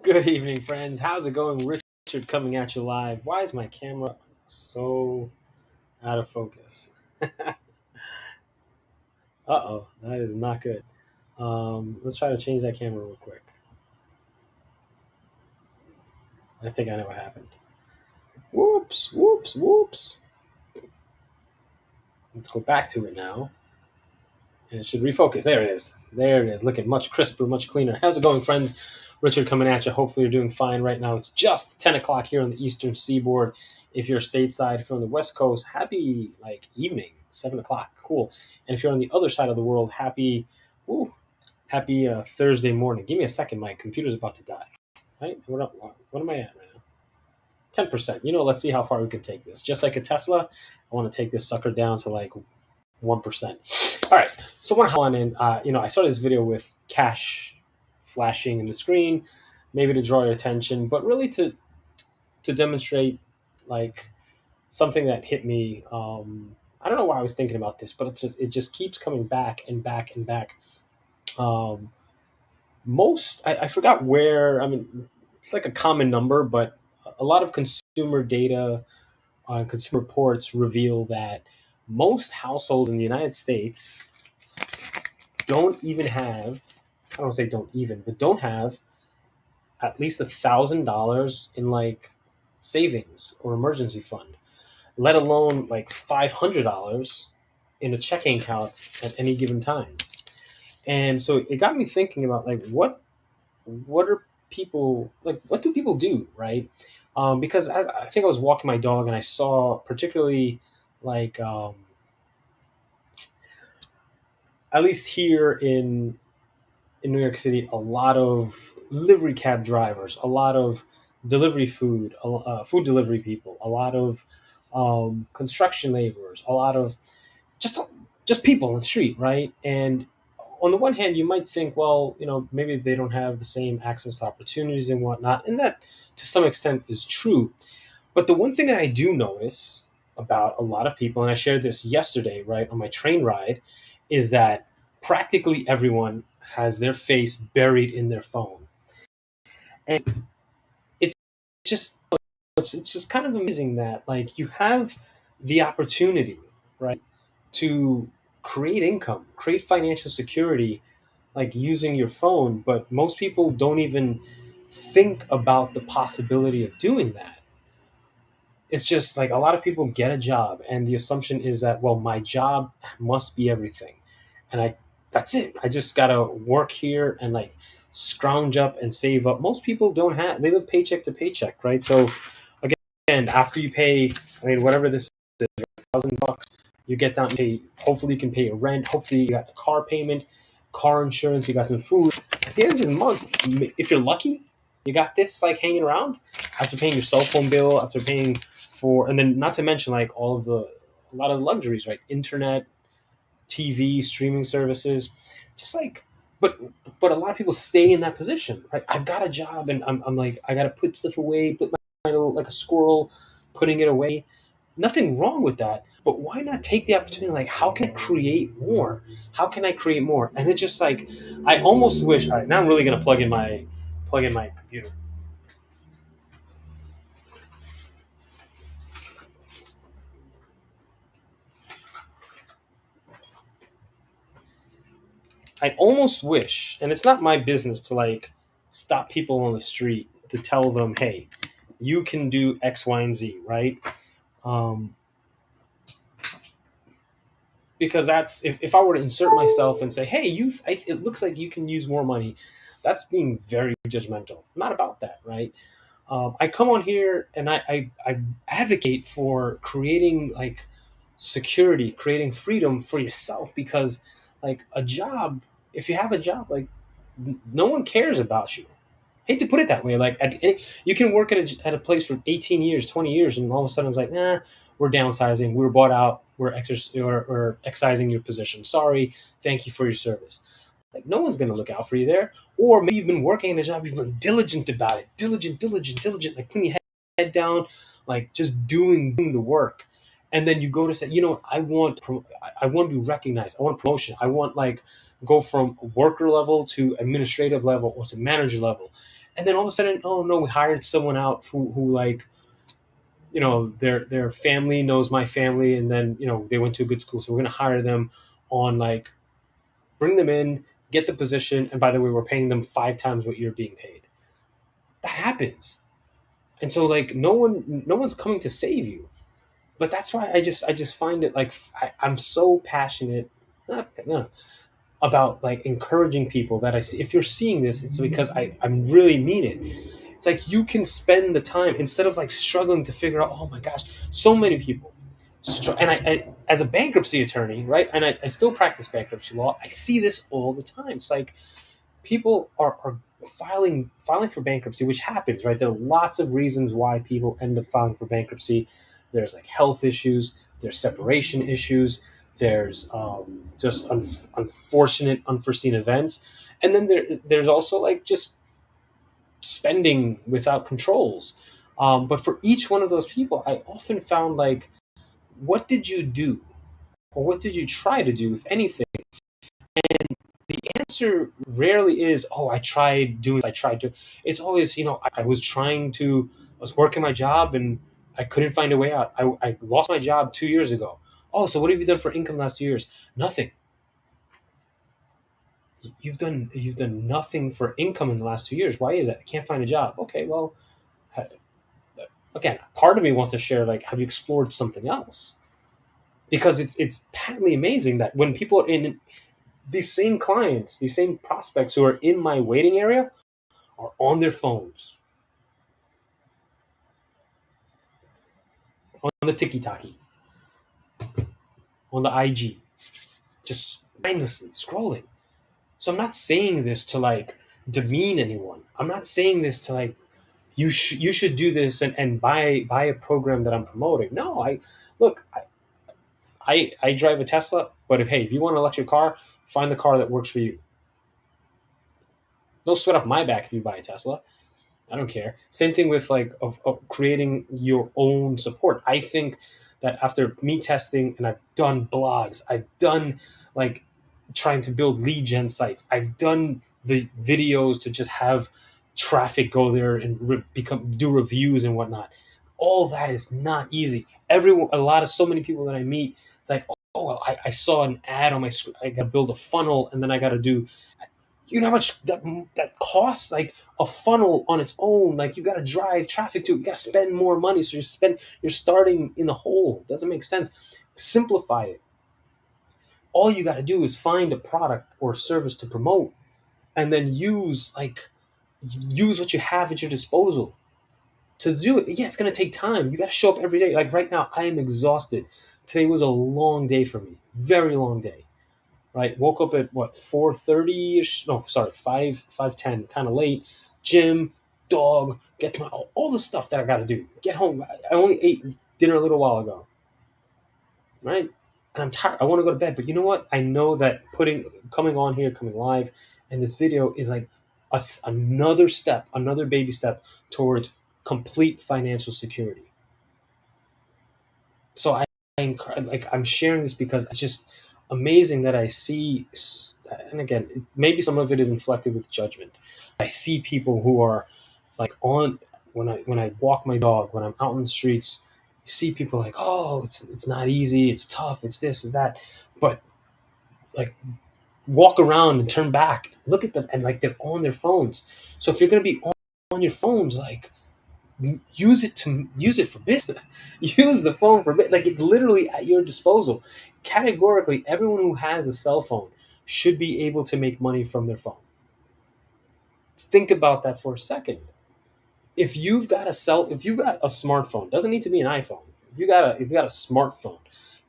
Good evening, friends. How's it going? Richard coming at you live. Why is my camera so out of focus? Uh-oh, that is not good. Let's try to change that camera real quick. I think I know what happened. Whoops, whoops, whoops. Let's go back to it now. And it should refocus. There it is. There it is. Looking much crisper, much cleaner. How's it going, friends? Richard coming at you. Hopefully you're doing fine right now. It's just 10 o'clock here on the Eastern Seaboard. If you're stateside, if you're on the West Coast, happy evening, 7 o'clock. Cool. And if you're on the other side of the world, happy Thursday morning. Give me a second. My computer's about to die. Right? What am I at right now? 10%. Let's see how far we can take this. Just like a Tesla, I want to take this sucker down to 1%. All right. So one on in, I started this video with cash flashing in the screen, maybe to draw your attention, but really to demonstrate like something that hit me. I don't know why I was thinking about this, but it just keeps coming back and back and back. Um, I forgot where. I mean, it's like a common number, but a lot of consumer data on consumer reports reveal that most households in the United States don't even have, I don't say don't even, but don't have at least $1,000 in savings or emergency fund, let alone $500 in a checking account at any given time. And so it got me thinking about what are people what do people do, right? Because I think I was walking my dog and I saw particularly like at least here in New York City, a lot of livery cab drivers, a lot of food delivery people, a lot of construction laborers, a lot of just just people on the street, right? And on the one hand, you might think, well, maybe they don't have the same access to opportunities and whatnot, and that to some extent is true. But the one thing that I do notice about a lot of people, and I shared this yesterday, right, on my train ride, is that practically everyone has their face buried in their phone. And it just it's just kind of amazing that you have the opportunity, right, to create income, create financial security using your phone, but most people don't even think about the possibility of doing that. It's just a lot of people get a job and the assumption is that, well, my job must be everything, and that's it. I just gotta work here and scrounge up and save up. Most people don't have, they live paycheck to paycheck, right? So again, after you pay, I mean, whatever this is, $1,000, you get down, pay, hopefully you can pay your rent, hopefully you got a car payment, car insurance, you got some food. At the end of the month, if you're lucky, you got this hanging around after paying your cell phone bill, after paying for, and then not to mention all of a lot of luxuries, right? Internet, TV, streaming services, just but a lot of people stay in that position, right? I've got a job and I'm I gotta put stuff away, put my little, like a squirrel putting it away. Nothing wrong with that, but why not take the opportunity? How can I create more? How can I create more? And it's just I almost wish. All right, now I'm really gonna plug in my computer. I almost wish, and it's not my business to stop people on the street to tell them, hey, you can do X, Y, and Z, right? Um, because that's, if I were to insert myself and say, hey, it looks like you can use more money, that's being very judgmental. I'm not about that, right? I come on here and I advocate for creating security, creating freedom for yourself, because a job, if you have a job, no one cares about you. Hate to put it that way. You can work at a place for 18 years, 20 years, and all of a sudden it's nah, we're downsizing, we were bought out, we're excising your position. Sorry, thank you for your service. No one's going to look out for you there. Or maybe you've been working in a job, you've been diligent about it, diligent, putting your head down, just doing the work. And then you go to say, I want to be recognized. I want promotion. I want go from worker level to administrative level or to manager level. And then all of a sudden, oh no, we hired someone out who like, their family knows my family, and then they went to a good school, so we're going to hire them on like, bring them in, get the position, and by the way, we're paying them 5 times what you're being paid. That happens. And so like, no one's coming to save you. But that's why I just find it like, I'm so passionate, not, no, about like encouraging people that I see. If you're seeing this, it's because I really mean it. It's like, you can spend the time instead of like struggling to figure out, oh my gosh, so many people. And I, as a bankruptcy attorney, right, and I still practice bankruptcy law, I see this all the time. It's like, people are filing for bankruptcy, which happens, right? There are lots of reasons why people end up filing for bankruptcy. There's like health issues, there's separation issues, there's just unfortunate, unforeseen events, and then there's also like just spending without controls. But for each one of those people, I often found like, what did you do, or what did you try to do, if anything? The answer rarely is, oh, I tried doing this, I tried to. It's always, I was trying to, I was working my job and I couldn't find a way out. I lost my job 2 years ago. Oh, so what have you done for income last 2 years? Nothing. You've done nothing for income in the last 2 years. Why is that? I can't find a job. Okay, well, again, part of me wants to share, like, have you explored something else? Because it's patently amazing that when people are in, these same clients, these same prospects who are in my waiting area, are on their phones, on the tiki-taki, on the IG, just mindlessly scrolling. So I'm not saying this to like demean anyone. I'm not saying this to like, you should do this and buy a program that I'm promoting. No, look, I drive a Tesla, but if you want an electric car, find the car that works for you. No sweat off my back if you buy a Tesla. I don't care. Same thing with like, of creating your own support. I think that after me testing, and I've done blogs, I've done like trying to build lead gen sites, I've done the videos to just have traffic go there and do reviews and whatnot. All that is not easy. So many people that I meet, it's like, oh well, I saw an ad on my screen. I got to build a funnel, and then I got to do, how much that costs, like a funnel on its own, like you got to drive traffic to it, you got to spend more money, so you're starting in the hole. It doesn't make sense. Simplify it. All you got to do is find a product or service to promote, and then use what you have at your disposal to do it. Yeah, it's going to take time. You got to show up every day. Like right now, I am exhausted. Today was a long day for me, very long day. Right, woke up at what, 4:30 ish? No, sorry, 5:10, kind of late. Gym, dog, get to all the stuff that I got to do. Get home. I only ate dinner a little while ago. Right, and I'm tired. I want to go to bed. But you know what? I know that coming on here, coming live, and this video is like another step, another baby step towards complete financial security. So I'm sharing this because it's just amazing that I see, and again, maybe some of it is inflected with judgment. I see people who are like, on when I walk my dog, when I'm out in the streets, you see people like, oh, it's not easy, it's tough, it's this and that, but like, walk around and turn back, look at them, and like, they're on their phones. So if you're gonna be on your phones, like, use it for business. Use the phone for like, it's literally at your disposal. Categorically, everyone who has a cell phone should be able to make money from their phone. Think about that for a second. If you've got a smartphone, doesn't need to be an iPhone. If you got a smartphone,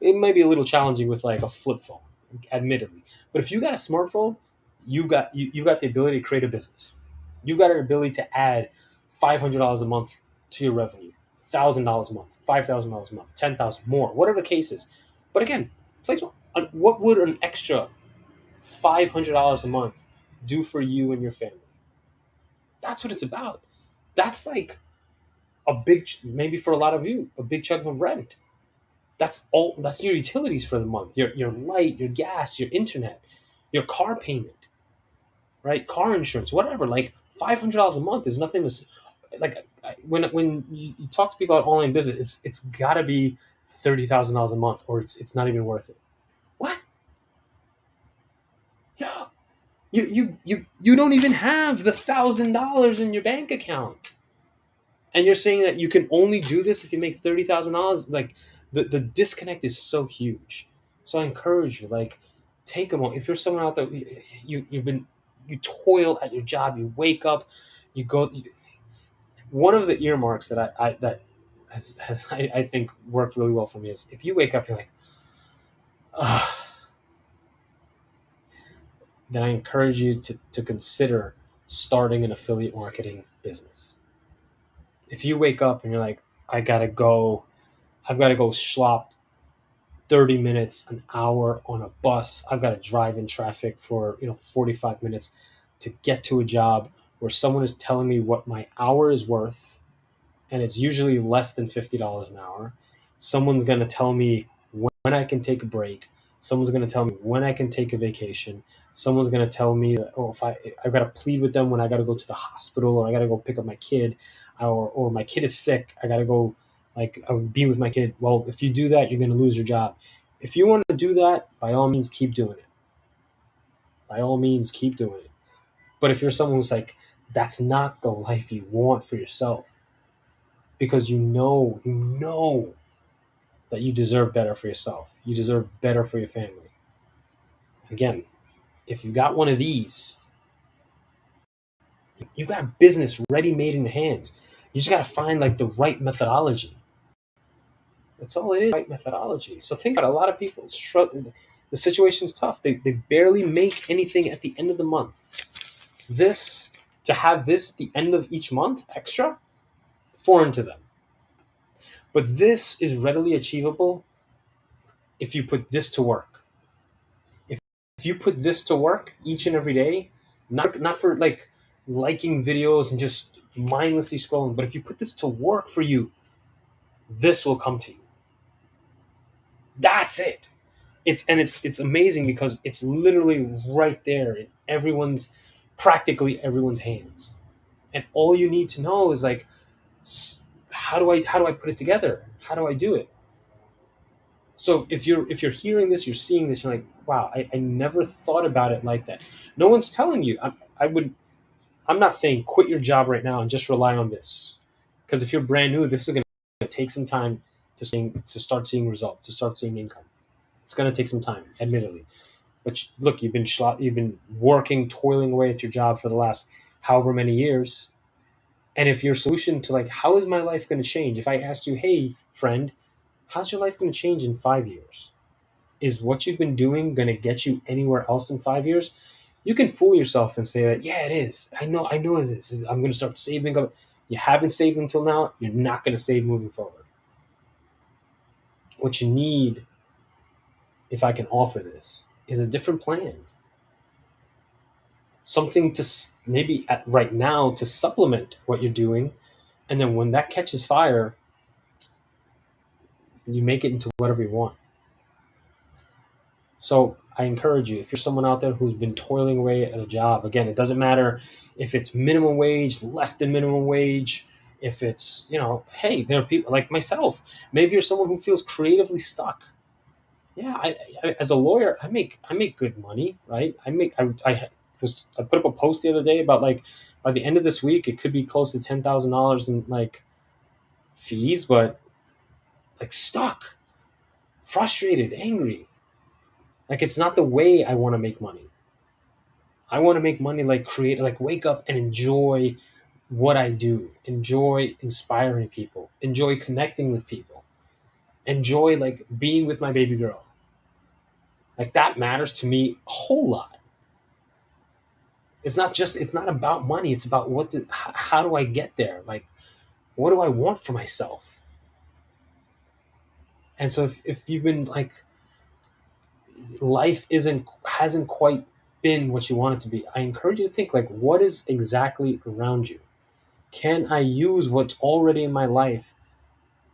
it might be a little challenging with like a flip phone, admittedly. But if you got a smartphone, you've got the ability to create a business. You've got an ability to add $500 a month to your revenue, $1,000 a month, $5,000 a month, 10,000 more, whatever the case is. But again, place what would an extra $500 a month do for you and your family? That's what it's about. That's like maybe for a lot of you, a big chunk of rent. That's your utilities for the month. Your light, your gas, your internet, your car payment, right? Car insurance, whatever. Like $500 a month is nothing to like. When you talk to people about online business, it's got to be $30,000 a month, or it's not even worth it. What? Yeah, you don't even have the $1,000 in your bank account, and you're saying that you can only do this if you make $30,000. Like the disconnect is so huge. So I encourage you, like, take a moment. If you're someone out there, you toil at your job, you wake up, you go. One of the earmarks that I think worked really well for me is if you wake up, you're like, ah, then I encourage you to consider starting an affiliate marketing business. If you wake up and you're like, I've got to go slop 30 minutes, an hour on a bus. I've got to drive in traffic for 45 minutes to get to a job where someone is telling me what my hour is worth, and it's usually less than $50 an hour. Someone's going to tell me when I can take a break. Someone's going to tell me when I can take a vacation. Someone's going to tell me that, if I've got to plead with them when I got to go to the hospital, or I got to go pick up my kid, or my kid is sick. I got to go, like, I would be with my kid. Well, if you do that, you're going to lose your job. If you want to do that, by all means, keep doing it. By all means, keep doing it. But if you're someone who's like, that's not the life you want for yourself, because you know that you deserve better for yourself. You deserve better for your family. Again, if you got one of these, you've got a business ready made in your hands. You just got to find, like, the right methodology. That's all it is, right methodology. So think about it. A lot of people struggle. The situation's tough. They barely make anything at the end of the month. To have this at the end of each month extra, foreign to them. But this is readily achievable if you put this to work. If you put this to work each and every day, not for, like, liking videos and just mindlessly scrolling, but if you put this to work for you, this will come to you. That's it. It's amazing because it's literally right there in practically everyone's hands, and all you need to know is, like, how do I put it together? How do I do it? So if you're hearing this, you're seeing this, you're like, wow, I never thought about it like that. No one's telling you. I'm not saying quit your job right now and just rely on this, because if you're brand new, this is going to take some time to start seeing results, to start seeing income. It's going to take some time, admittedly. But look, you've been working, toiling away at your job for the last however many years. And if your solution to, like, how is my life going to change? If I asked you, hey, friend, how's your life going to change in 5 years? Is what you've been doing going to get you anywhere else in 5 years? You can fool yourself and say that, yeah, it is. I know it is. I'm going to start saving up. You haven't saved until now. You're not going to save moving forward. What you need, if I can offer this, is a different plan. Something to maybe right now to supplement what you're doing, and then when that catches fire, you make it into whatever you want. So I encourage you, if you're someone out there who's been toiling away at a job, again, it doesn't matter if it's minimum wage, less than minimum wage, if it's, hey, there are people like myself. Maybe you're someone who feels creatively stuck. Yeah, as a lawyer, I make good money, right? I put up a post the other day about, like, by the end of this week, it could be close to $10,000 in, like, fees, but, like, stuck, frustrated, angry. Like, it's not the way I want to make money. I want to make money, like, wake up and enjoy what I do, enjoy inspiring people, enjoy connecting with people, enjoy, like, being with my baby girl. Like, that matters to me a whole lot. It's not about money. It's about how do I get there? Like, what do I want for myself? And so if you've been, like, life hasn't quite been what you want it to be, I encourage you to think, like, what is exactly around you? Can I use what's already in my life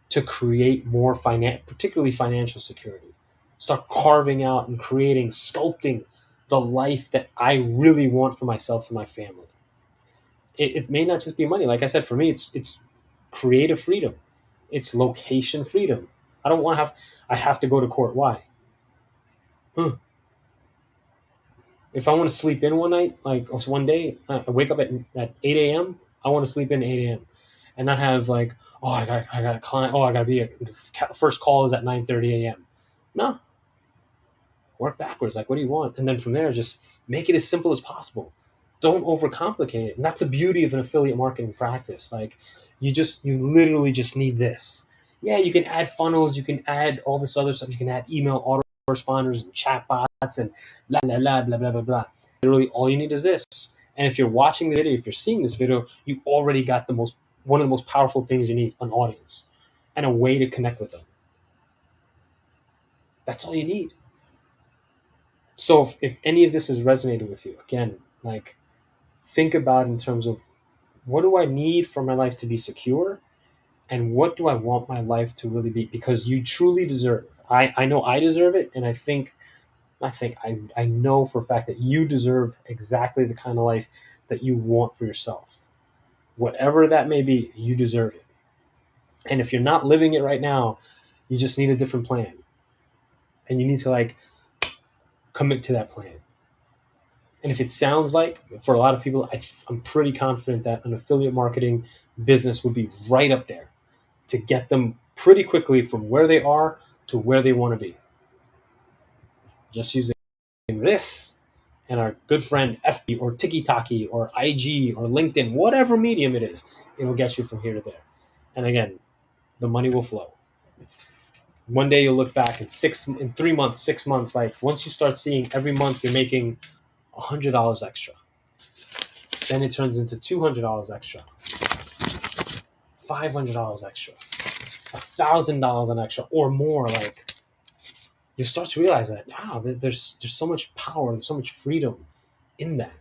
to create more particularly financial security? Start carving out and sculpting the life that I really want for myself and my family. It may not just be money. Like I said, for me, it's creative freedom. It's location freedom. I don't want to have. I have to go to court. Why? Huh. If I want to sleep in one night, like one day, I wake up at 8 a.m. I want to sleep in 8 a.m. and not have like, oh, I got a client. Oh, I got to be first call is at 9:30 a.m. No, work backwards. Like, what do you want? And then from there, just make it as simple as possible. Don't overcomplicate it. And that's the beauty of an affiliate marketing practice. Like, you literally just need this. Yeah, you can add funnels. You can add all this other stuff. You can add email autoresponders and chatbots and blah, blah, blah, blah, blah, blah, blah. Literally, all you need is this. And if you're watching the video, if you're seeing this video, you've already got one of the most powerful things you need, an audience and a way to connect with them. That's all you need. So if any of this has resonated with you, again, like, think about in terms of, what do I need for my life to be secure, and what do I want my life to really be? Because you truly deserve. I know I deserve it, and I know for a fact that you deserve exactly the kind of life that you want for yourself. Whatever that may be, you deserve it. And if you're not living it right now, you just need a different plan, and you need to like commit to that plan. And if it sounds like, for a lot of people, I'm pretty confident that an affiliate marketing business would be right up there to get them pretty quickly from where they are to where they want to be. Just using this and our good friend FB or TikTok or IG or LinkedIn, whatever medium it is, it'll get you from here to there. And again, the money will flow. One day you'll look back in 3 months, 6 months, like once you start seeing every month you're making $100 extra. Then it turns into $200 extra, $500 extra, $1,000 an extra or more. Like, you start to realize that, wow, there's so much power, there's so much freedom in that.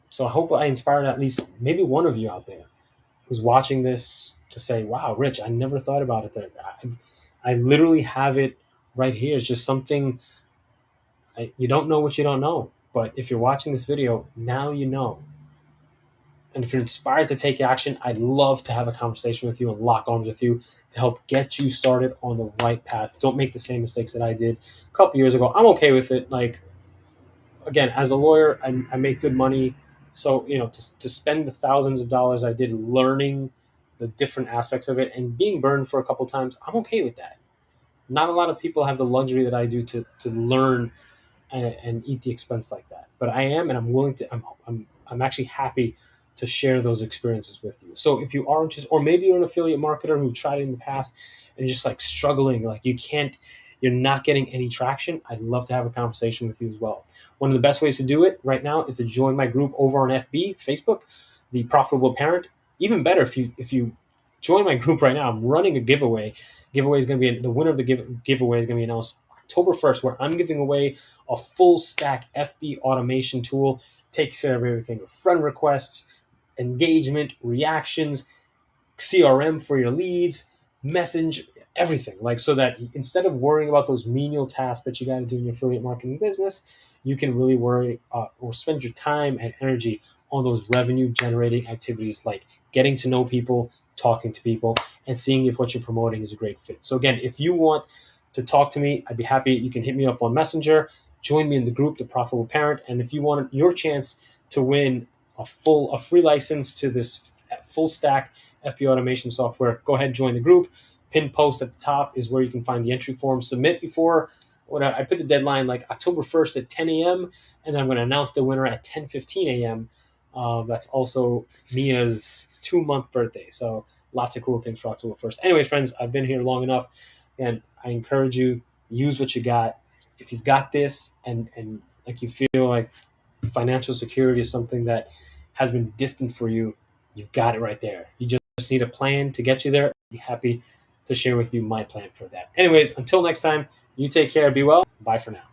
So I hope I inspired at least maybe one of you out there who's watching this to say, wow, Rich, I never thought about it. I literally have it right here. It's just something, you don't know what you don't know. But if you're watching this video, now you know. And if you're inspired to take action, I'd love to have a conversation with you and lock arms with you to help get you started on the right path. Don't make the same mistakes that I did a couple years ago. I'm okay with it. Like, again, as a lawyer, I make good money. So, to spend the thousands of dollars I did learning the different aspects of it and being burned for a couple times, I'm okay with that. Not a lot of people have the luxury that I do to learn and eat the expense like that. But I am, and I'm willing to. I'm actually happy to share those experiences with you. So if you are interested, or maybe you're an affiliate marketer who tried it in the past and just like struggling, like you're not getting any traction, I'd love to have a conversation with you as well. One of the best ways to do it right now is to join my group over on Facebook, The Profitable Parent. Even better, if you join my group right now, I'm running a giveaway. Giveaway is going to be the winner of the giveaway is going to be announced October 1st, where I'm giving away a full stack FB automation tool. Takes care of everything: friend requests, engagement, reactions, CRM for your leads, message, everything. Like, so that instead of worrying about those menial tasks that you got to do in your affiliate marketing business, you can really worry or spend your time and energy on those revenue generating activities, like getting to know people, talking to people, and seeing if what you're promoting is a great fit. So again, if you want to talk to me, I'd be happy. You can hit me up on Messenger, join me in the group, The Profitable Parent. And if you want your chance to win a free license to this full stack FB automation software, go ahead, join the group. Pin post at the top is where you can find the entry form. Submit before I put the deadline like October 1st at 10 a.m. and then I'm going to announce the winner at 10:15 a.m. That's also Mia's 2-month birthday. So lots of cool things for October 1st. Anyways, friends, I've been here long enough, and I encourage you, use what you got. If you've got this and like you feel like financial security is something that has been distant for you, you've got it right there. You just need a plan to get you there. I'd be happy to share with you my plan for that. Anyways, until next time, you take care, be well. Bye for now.